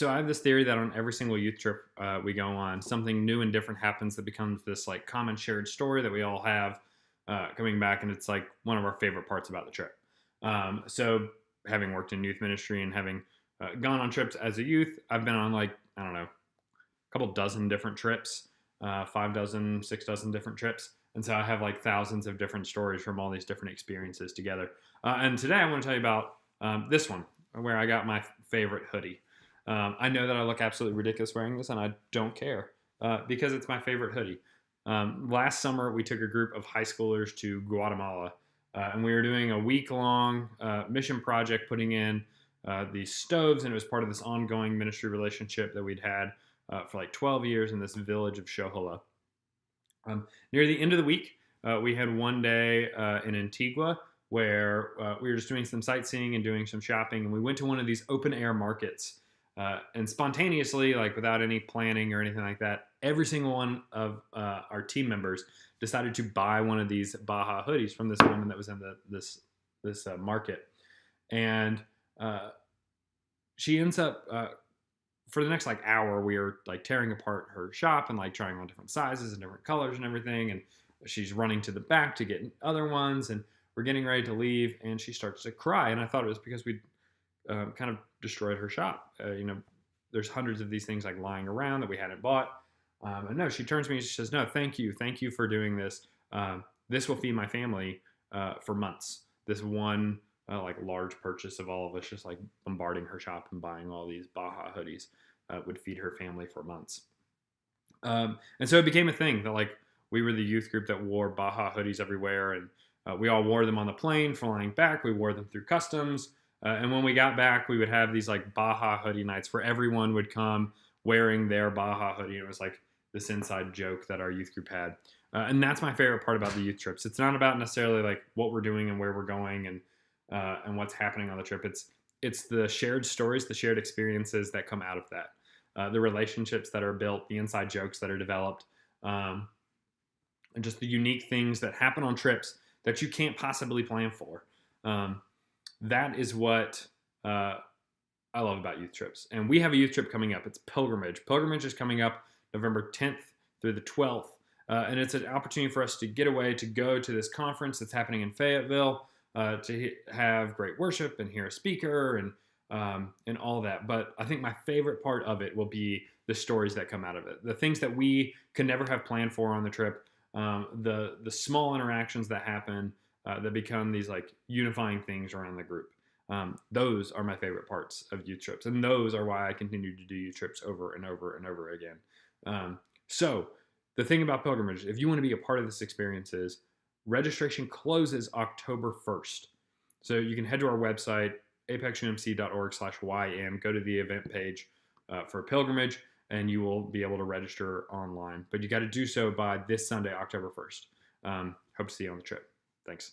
So I have this theory that on every single youth trip we go on, something new and different happens that becomes this like common shared story that we all have coming back, and it's like one of our favorite parts about the trip. So having worked in youth ministry and having gone on trips as a youth, I've been on like I don't know, a couple dozen different trips, 5 dozen, 6 dozen different trips, and so I have like thousands of different stories from all these different experiences together. And today I want to tell you about this one where I got my favorite hoodie. I know that I look absolutely ridiculous wearing this, and I don't care because it's my favorite hoodie. Last summer, we took a group of high schoolers to Guatemala, and we were doing a week-long mission project, putting in these stoves, and it was part of this ongoing ministry relationship that we'd had for like 12 years in this village of Shohola. Near the end of the week, we had one day in Antigua where we were just doing some sightseeing and doing some shopping, and we went to one of these open-air markets. And spontaneously, like without any planning or anything like that, every single one of our team members decided to buy one of these Baja hoodies from this woman that was in this market, and she ends up for the next like hour we were like tearing apart her shop and like trying on different sizes and different colors and everything, and she's running to the back to get other ones, and we're getting ready to leave, and she starts to cry, and I thought it was because we kind of destroyed her shop. There's hundreds of these things like lying around that we hadn't bought. And no, she turns to me and she says, "No, thank you for doing this. This will feed my family for months." This one like large purchase of all of us just like bombarding her shop and buying all these Baja hoodies would feed her family for months. And so it became a thing that like we were the youth group that wore Baja hoodies everywhere, and we all wore them on the plane flying back. We wore them through customs. And when we got back, we would have these like Baja hoodie nights where everyone would come wearing their Baja hoodie. It was like this inside joke that our youth group had. And that's my favorite part about the youth trips. It's not about necessarily like what we're doing and where we're going and what's happening on the trip. It's the shared stories, the shared experiences that come out of that, the relationships that are built, the inside jokes that are developed, and just the unique things that happen on trips that you can't possibly plan for. That is what I love about youth trips. And we have a youth trip coming up. It's Pilgrimage. Pilgrimage is coming up November 10th through the 12th. And it's an opportunity for us to get away, to go to this conference that's happening in Fayetteville, to have great worship and hear a speaker and all that. But I think my favorite part of it will be the stories that come out of it. The things that we could never have planned for on the trip, the small interactions that happen, that become these like unifying things around the group. Those are my favorite parts of youth trips, and those are why I continue to do youth trips over and over and over again. So the thing about Pilgrimage, if you want to be a part of this experience, is registration closes October 1st. So you can head to our website, apexumc.org/ym, go to the event page for Pilgrimage, and you will be able to register online. But you got to do so by this Sunday, October 1st. Hope to see you on the trip. Thanks.